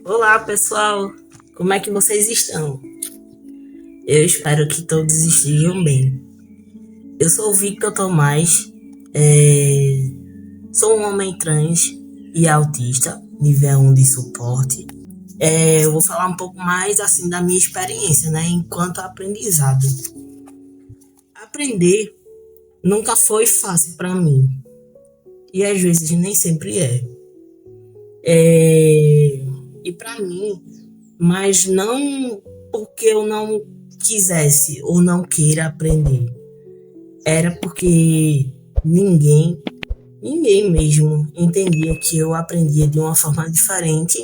Olá, pessoal! Como é que vocês estão? Eu espero que todos estejam bem. Eu sou o Victor Tomás, sou um homem trans e autista, nível 1 de suporte. Eu vou falar um pouco mais assim da minha experiência, né, enquanto aprendizado. Aprender nunca foi fácil para mim e às vezes nem sempre é. E para mim, mas não porque eu não quisesse ou não queira aprender. Era porque ninguém, ninguém mesmo entendia que eu aprendia de uma forma diferente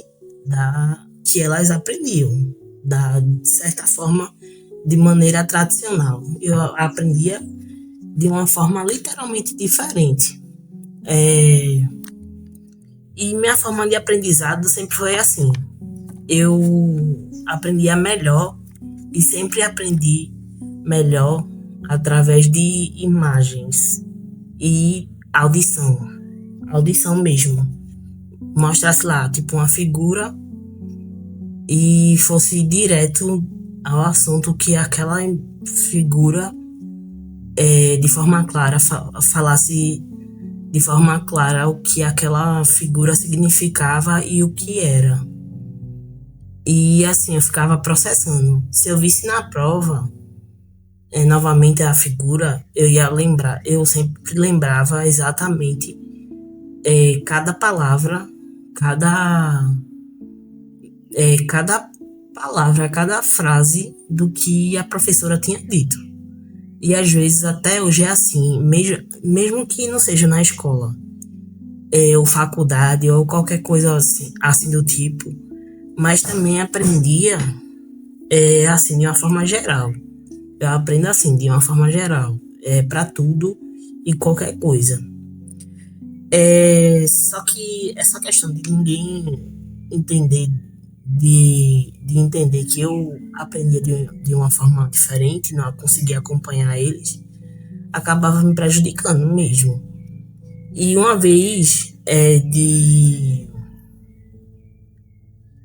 da que elas aprendiam, de certa forma, de maneira tradicional. Eu aprendia de uma forma literalmente diferente. É, e minha forma de aprendizado sempre foi assim. Eu aprendia melhor e sempre aprendi melhor através de imagens e audição. Audição mesmo. Mostrasse lá, tipo, uma figura e fosse direto ao assunto que aquela figura, de forma clara, falasse de forma clara o que aquela figura significava e o que era. E assim, eu ficava processando. Se eu visse na prova, novamente a figura, eu ia lembrar, eu sempre lembrava exatamente cada palavra, cada, cada palavra, cada frase do que a professora tinha dito. E às vezes até hoje é assim, mesmo que não seja na escola, ou faculdade, ou qualquer coisa assim do tipo, mas também aprendia assim de uma forma geral. Eu aprendo assim, de uma forma geral, para tudo e qualquer coisa. Só que essa questão de ninguém entender, de entender que eu aprendia de uma forma diferente, não conseguia acompanhar eles, acabava me prejudicando mesmo. E uma vez, e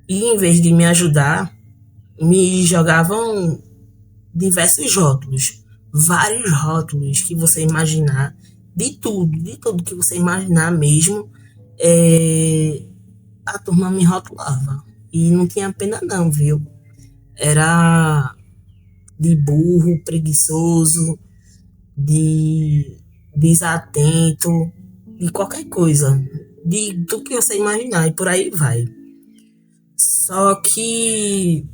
em vez de me ajudar, me jogavam diversos rótulos, vários rótulos que você imaginar, de tudo que você imaginar mesmo, é, a turma me rotulava. E não tinha pena não, viu? Era de burro, preguiçoso, de desatento, de qualquer coisa, do que você imaginar, e por aí vai. Só que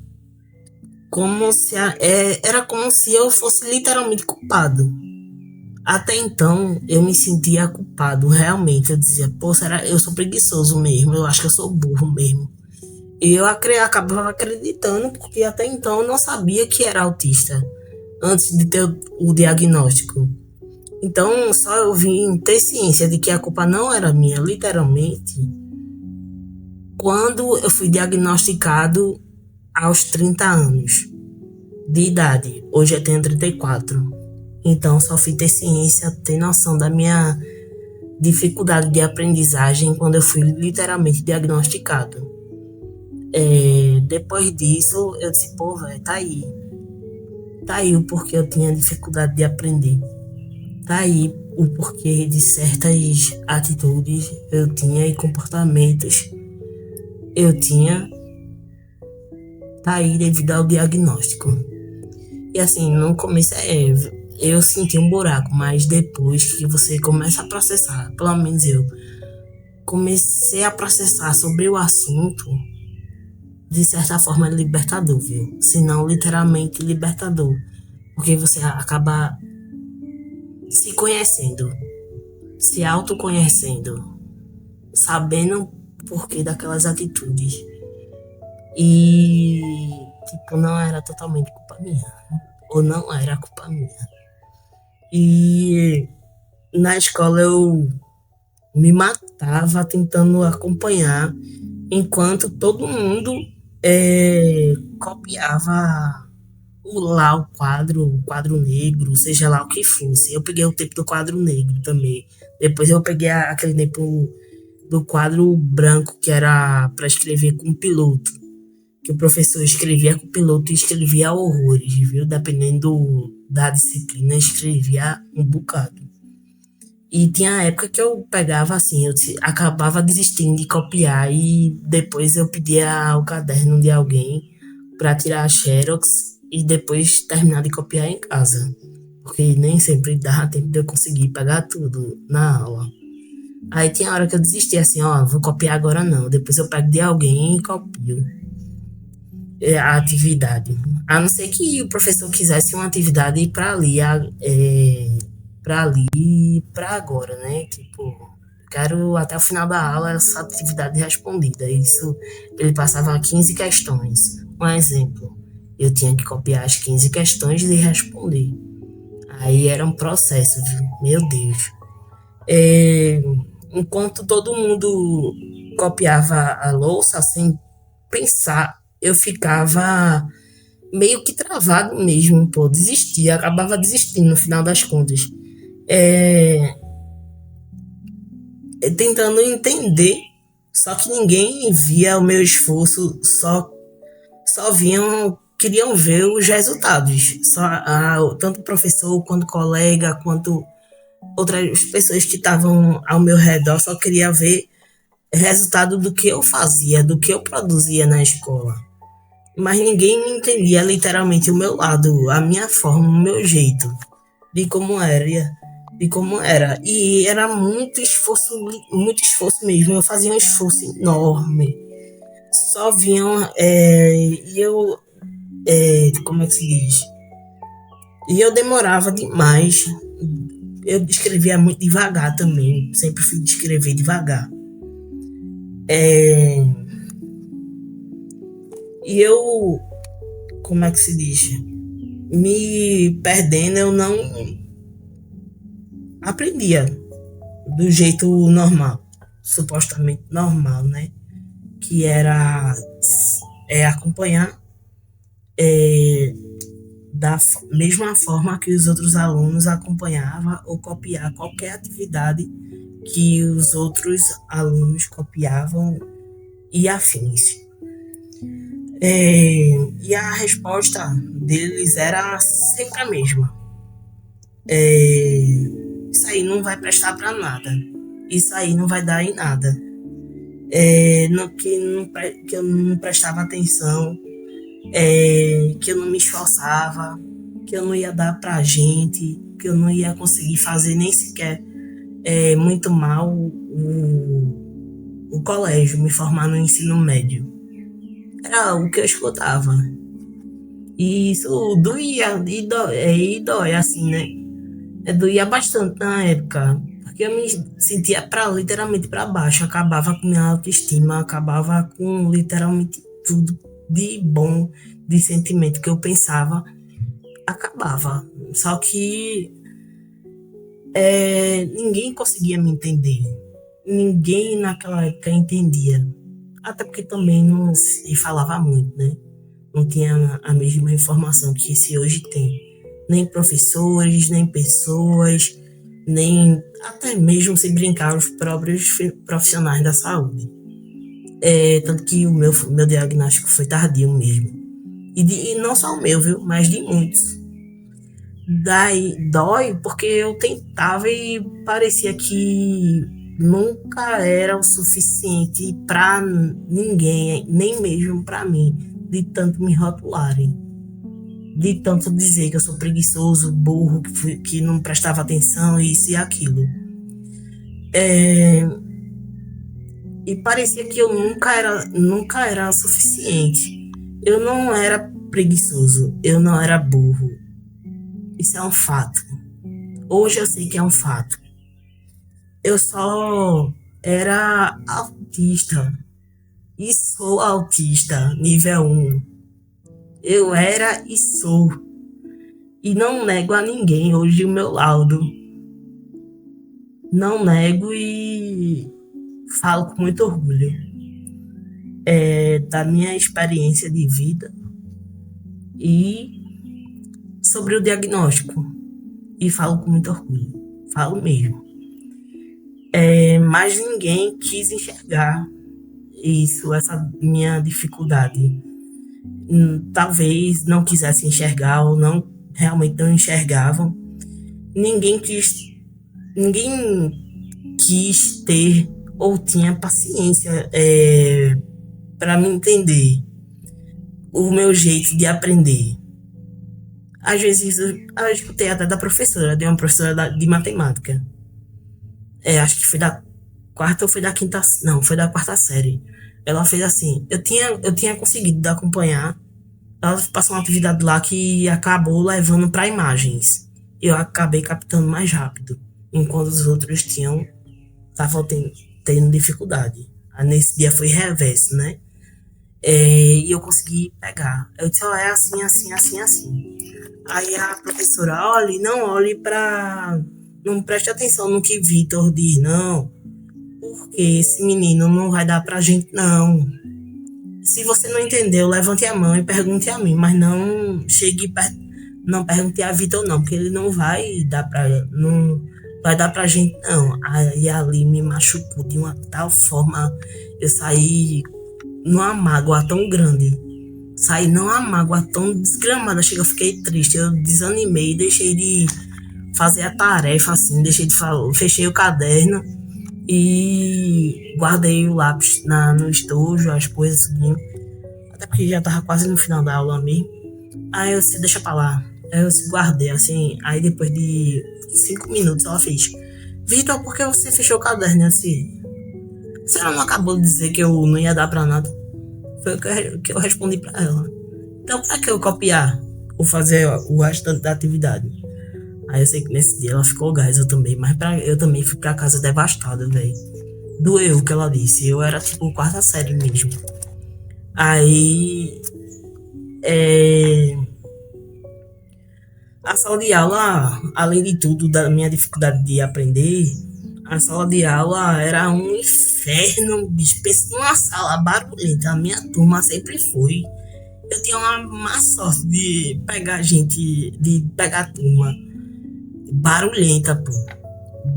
era como se eu fosse literalmente culpado. Até então, eu me sentia culpado, realmente. Eu dizia, pô, será eu sou preguiçoso mesmo, eu acho que eu sou burro mesmo. E eu acabava acreditando, porque até então eu não sabia que era autista, antes de ter o diagnóstico. Então, só eu vim ter ciência de que a culpa não era minha, literalmente, quando eu fui diagnosticado aos 30 anos de idade. Hoje eu tenho 34. Então, só fui ter ciência, ter noção da minha dificuldade de aprendizagem quando eu fui literalmente diagnosticado. Depois disso, eu disse, pô, velho, tá aí. Tá aí o porquê eu tinha dificuldade de aprender. Tá aí o porquê de certas atitudes eu tinha e comportamentos eu tinha. Tá aí devido ao diagnóstico. E assim, no começo eu senti um buraco, mas depois que você começa a processar, pelo menos eu comecei a processar sobre o assunto, de certa forma é libertador, viu? Se não, literalmente libertador. Porque você acaba se conhecendo, se autoconhecendo, sabendo o porquê daquelas atitudes. E, tipo, não era totalmente culpa minha. Ou não era culpa minha. E na escola eu me matava tentando acompanhar, enquanto todo mundo copiava o quadro negro, seja lá o que fosse. Eu peguei o tempo do quadro negro também. Depois eu peguei aquele tempo do quadro branco que era para escrever com piloto, que o professor escrevia com piloto e escrevia horrores, viu? Dependendo da disciplina, escrevia um bocado. E tinha a época que eu pegava assim, acabava desistindo de copiar e depois eu pedia o caderno de alguém para tirar a xerox e depois terminar de copiar em casa. Porque nem sempre dava tempo de eu conseguir pegar tudo na aula. Aí tinha hora que eu desistia assim, ó, vou copiar agora não. Depois eu pego de alguém e copio a atividade. A não ser que o professor quisesse uma atividade para ali, para ali, para agora, né? Tipo, quero até o final da aula essa atividade respondida. Isso, ele passava 15 questões. Um exemplo, eu tinha que copiar as 15 questões e responder. Aí era um processo, viu? Meu Deus. É, enquanto todo mundo copiava a louça sem pensar, eu ficava meio que travado mesmo, pô, desistia, acabava desistindo no final das contas. É, tentando entender, só que ninguém via o meu esforço, só viam, queriam ver os resultados. Tanto o professor, quanto o colega, quanto outras pessoas que estavam ao meu redor, só queria ver resultado do que eu fazia, do que eu produzia na escola. Mas ninguém me entendia literalmente o meu lado, a minha forma, o meu jeito, de como era, de como era. E era muito esforço mesmo. Eu fazia um esforço enorme. Só vinham, e eu, como é que se diz? E eu demorava demais. Eu escrevia muito devagar também. Sempre fui de escrever devagar. E eu, como é que se diz? Me perdendo, eu não aprendia do jeito normal, supostamente normal, né? Que era acompanhar da mesma forma que os outros alunos acompanhavam ou copiar qualquer atividade que os outros alunos copiavam e afins. E a resposta deles era sempre a mesma. Isso aí não vai prestar para nada. Isso aí não vai dar em nada. Que eu não prestava atenção, que eu não me esforçava, que eu não ia dar pra gente, que eu não ia conseguir fazer nem sequer muito mal o colégio, me formar no ensino médio. Era o que eu escutava. E isso doía, e dói assim, né? Doía bastante na época, porque eu me sentia literalmente para baixo, acabava com minha autoestima, acabava com literalmente tudo de bom, de sentimento que eu pensava, acabava. Só que ninguém conseguia me entender, ninguém naquela época entendia, até porque também não se falava muito, né? Não tinha a mesma informação que se hoje tem. Nem professores, nem pessoas, nem até mesmo se brincar os próprios profissionais da saúde. Tanto que o meu diagnóstico foi tardio mesmo. E não só o meu, viu? Mas de muitos. Daí dói porque eu tentava e parecia que nunca era o suficiente para ninguém, nem mesmo para mim, de tanto me rotularem, de tanto dizer que eu sou preguiçoso, burro, que não prestava atenção, isso e aquilo. E parecia que eu nunca era o suficiente. Eu não era preguiçoso, eu não era burro. Isso é um fato. Hoje eu sei que é um fato. Eu só era autista. E sou autista, nível 1. Eu era e sou. E não nego a ninguém hoje o meu laudo. Não nego e falo com muito orgulho da minha experiência de vida e sobre o diagnóstico. E falo com muito orgulho. Falo mesmo. mas ninguém quis enxergar isso, essa minha dificuldade. Talvez não quisesse enxergar ou não realmente não enxergavam. Ninguém quis, ninguém quis ter ou tinha paciência para me entender o meu jeito de aprender. Às vezes eu escutei até da professora, de uma professora de matemática. Acho que foi da quarta ou foi da quinta, não, foi da quarta série. Ela fez assim, eu tinha conseguido acompanhar. Ela passou uma atividade lá que acabou levando para imagens. Eu acabei captando mais rápido, enquanto os outros estavam tendo dificuldade. Aí nesse dia foi reverso, né? E eu consegui pegar. Eu disse, é assim, assim, assim, assim. Aí a professora, não olhe para... Não preste atenção no que Vitor diz, não. Porque esse menino não vai dar pra gente, não. Se você não entendeu, levante a mão e pergunte a mim, mas não chegue perto, não pergunte a Vitor não, porque ele não vai dar pra gente não. Aí ali me machucou de uma tal forma, eu saí numa mágoa tão grande, saí numa mágoa tão desgramada, eu fiquei triste, eu desanimei, deixei de fazer a tarefa assim, deixei de falar, fechei o caderno e guardei o lápis no estojo, as coisas assim, até porque já tava quase no final da aula mesmo. Aí eu disse, deixa pra lá. Aí eu guardei assim, aí depois de 5 minutos ela fez, Vitor, por que você fechou o caderno assim? Você não acabou de dizer que eu não ia dar pra nada? Foi o que eu respondi pra ela. Então pra que eu copiar ou fazer o restante da atividade? Aí eu sei que nesse dia ela ficou gás, eu também, mas eu também fui pra casa devastada, velho. Doeu o que ela disse, eu era tipo quarta série mesmo. Aí a sala de aula, além de tudo, da minha dificuldade de aprender, a sala de aula era um inferno, bicho. Pensa numa sala barulhenta, a minha turma sempre foi. Eu tinha uma má sorte de pegar turma barulhenta, pô.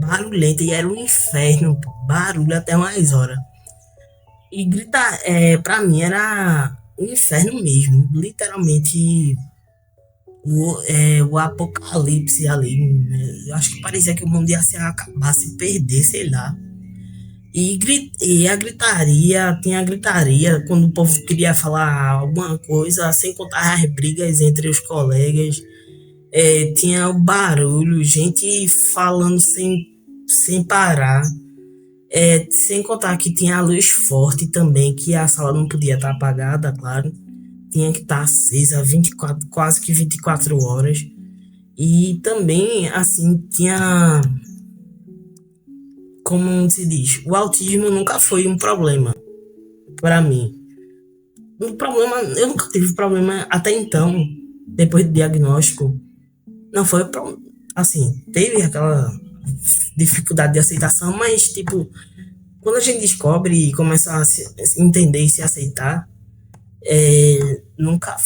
Barulhenta, e era um inferno, pô. Barulho até mais hora. E gritar, pra mim era um inferno mesmo, literalmente o apocalipse ali, né? Eu acho que parecia que o mundo ia se acabar, se perder, sei lá. E a gritaria, tinha a gritaria quando o povo queria falar alguma coisa, sem contar as brigas entre os colegas. Tinha o barulho, gente falando sem parar. Sem contar que tinha a luz forte também, que a sala não podia estar apagada, claro. Tinha que estar acesa 24, quase que 24 horas. E também, assim, tinha, como se diz, o autismo nunca foi um problema para mim. Eu nunca tive problema até então, depois do diagnóstico. Não foi, assim, teve aquela dificuldade de aceitação, mas, tipo, quando a gente descobre e começa a se entender e se aceitar, nunca,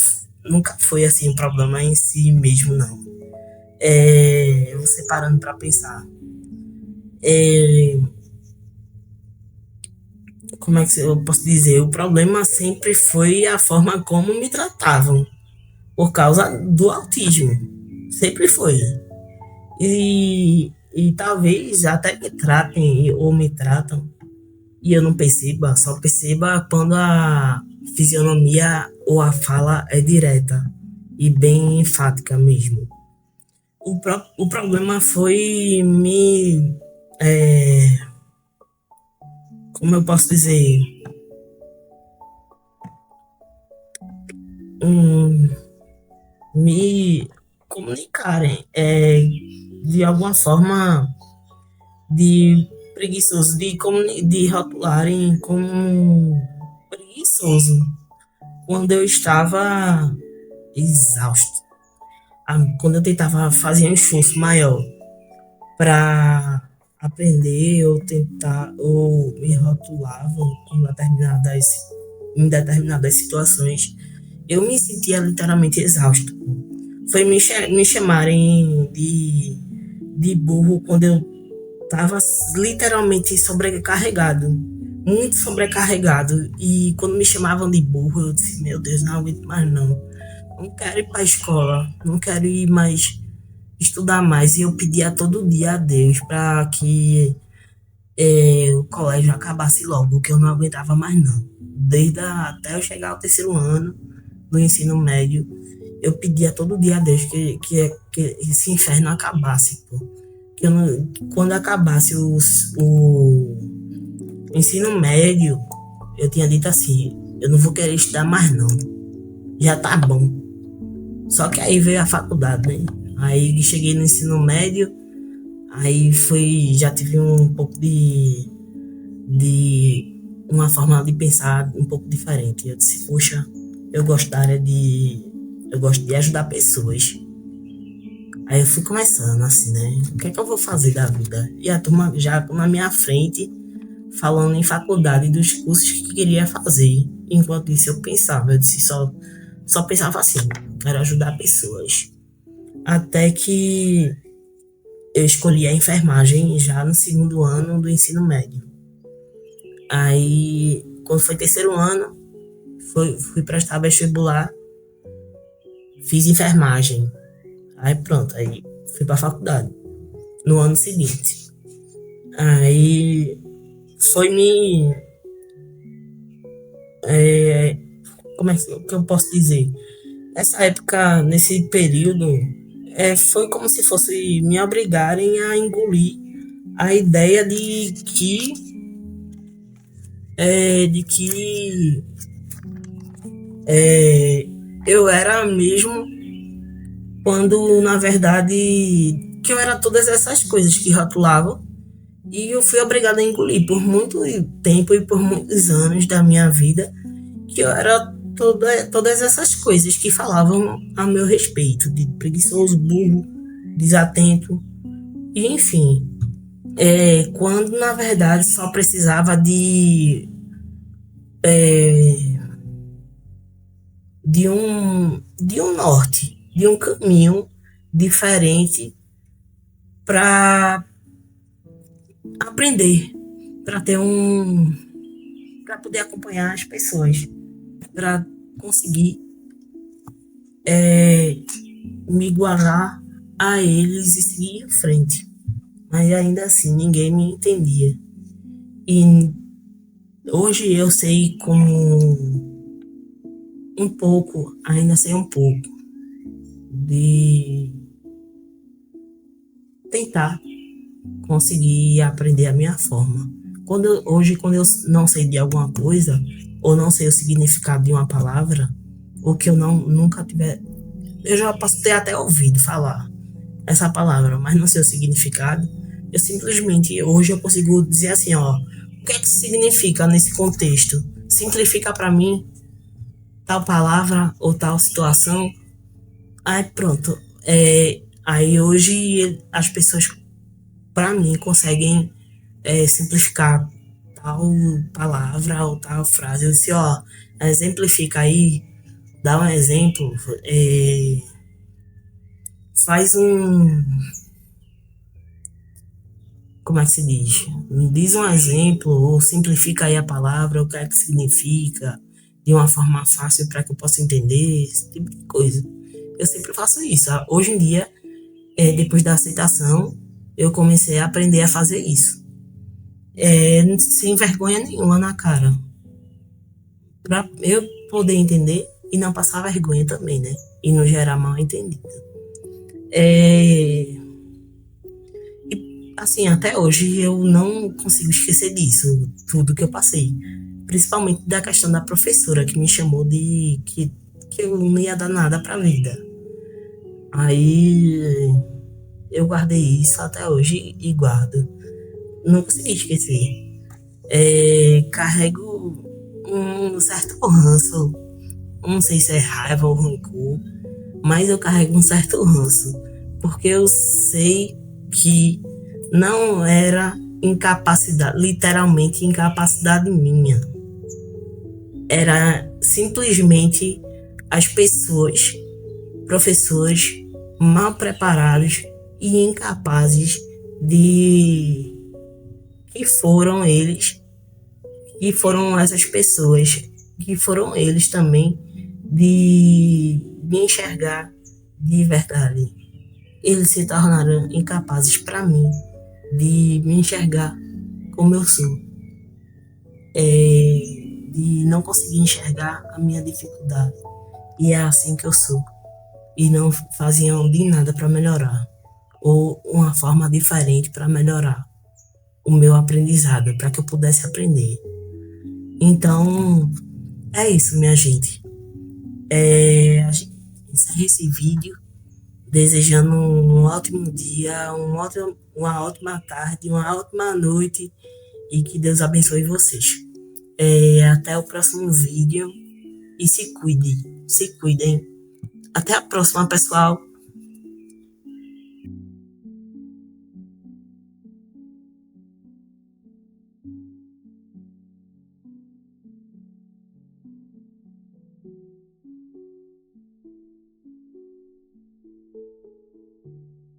nunca foi assim um problema em si mesmo, não. Você parando para pensar. Como é que eu posso dizer? O problema sempre foi a forma como me tratavam, por causa do autismo. Sempre foi. E talvez até me tratem ou me tratam e eu não perceba, só perceba quando a fisionomia ou a fala é direta e bem enfática mesmo. O problema foi como eu posso dizer, me comunicarem de alguma forma de preguiçoso, de rotularem como preguiçoso quando eu estava exausto. Quando eu tentava fazer um esforço maior para aprender ou tentar, ou me rotulavam em determinadas situações, eu me sentia literalmente exausto. Foi me chamarem de burro quando eu tava literalmente sobrecarregado, muito sobrecarregado. E quando me chamavam de burro, eu disse, meu Deus, não aguento mais não. Não quero ir para a escola, não quero ir mais estudar mais. E eu pedia todo dia a Deus para que o colégio acabasse logo, que eu não aguentava mais não. Até eu chegar ao terceiro ano do ensino médio, eu pedia todo dia a Deus que esse inferno acabasse, pô. Que eu não, quando acabasse o ensino médio, eu tinha dito assim, eu não vou querer estudar mais não, já tá bom. Só que aí veio a faculdade, né? Aí cheguei no ensino médio, aí já tive um pouco de uma forma de pensar um pouco diferente. Eu disse, poxa, eu gosto de ajudar pessoas. Aí eu fui começando assim, né? O que é que eu vou fazer da vida? E a turma já na minha frente, falando em faculdade dos cursos que queria fazer. Enquanto isso eu pensava, eu disse, só pensava assim, quero ajudar pessoas. Até que eu escolhi a enfermagem já no segundo ano do ensino médio. Aí, quando foi terceiro ano, fui prestar vestibular, fiz enfermagem. Aí pronto, aí fui pra faculdade no ano seguinte. Aí foi me. Como é que eu posso dizer? Nessa época, nesse período, foi como se fosse me obrigarem a engolir a ideia de que eu era mesmo, quando na verdade que eu era todas essas coisas que rotulavam, e eu fui obrigada a engolir por muito tempo e por muitos anos da minha vida, que eu era todas essas coisas que falavam a meu respeito, de preguiçoso, burro, desatento, e enfim. Quando na verdade só precisava de um norte, de um caminho diferente para aprender, para poder acompanhar as pessoas, para conseguir me igualar a eles e seguir em frente. Mas ainda assim ninguém me entendia. E hoje eu sei ainda sei um pouco de tentar conseguir aprender a minha forma. Hoje, quando eu não sei de alguma coisa, ou não sei o significado de uma palavra, ou que eu nunca tiver... Eu já posso ter até ouvido falar essa palavra, mas não sei o significado. Eu simplesmente, hoje eu consigo dizer assim, ó, o que é que significa nesse contexto? Simplifica para mim tal palavra ou tal situação. Aí pronto. Aí hoje as pessoas, para mim, conseguem simplificar tal palavra ou tal frase. Eu disse, ó, exemplifica aí, dá um exemplo, faz um... Como é que se diz? Me diz um exemplo, ou simplifica aí a palavra, o que é que significa, de uma forma fácil para que eu possa entender, esse tipo de coisa. Eu sempre faço isso. Hoje em dia, depois da aceitação, eu comecei a aprender a fazer isso. Sem vergonha nenhuma na cara. Pra eu poder entender e não passar vergonha também, né? E não gerar mal entendido. Assim, até hoje eu não consigo esquecer disso, tudo que eu passei. Principalmente da questão da professora que me chamou de que eu não ia dar nada pra vida. Aí eu guardei isso até hoje e guardo. Não consegui esquecer. Carrego um certo ranço. Não sei se é raiva ou rancor, mas eu carrego um certo ranço. Porque eu sei que não era incapacidade, literalmente incapacidade minha. Era simplesmente as pessoas, professores mal preparados e incapazes de que foram eles, que foram essas pessoas, que foram eles também de me enxergar de verdade. Eles se tornaram incapazes para mim de me enxergar como eu sou, de não conseguir enxergar a minha dificuldade. E é assim que eu sou. E não faziam de nada para melhorar, ou uma forma diferente para melhorar o meu aprendizado, para que eu pudesse aprender. Então, é isso, minha gente. A gente encerra esse vídeo desejando um ótimo dia, uma ótima tarde, uma ótima noite e que Deus abençoe vocês. Até o próximo vídeo e se cuidem. Até a próxima, pessoal.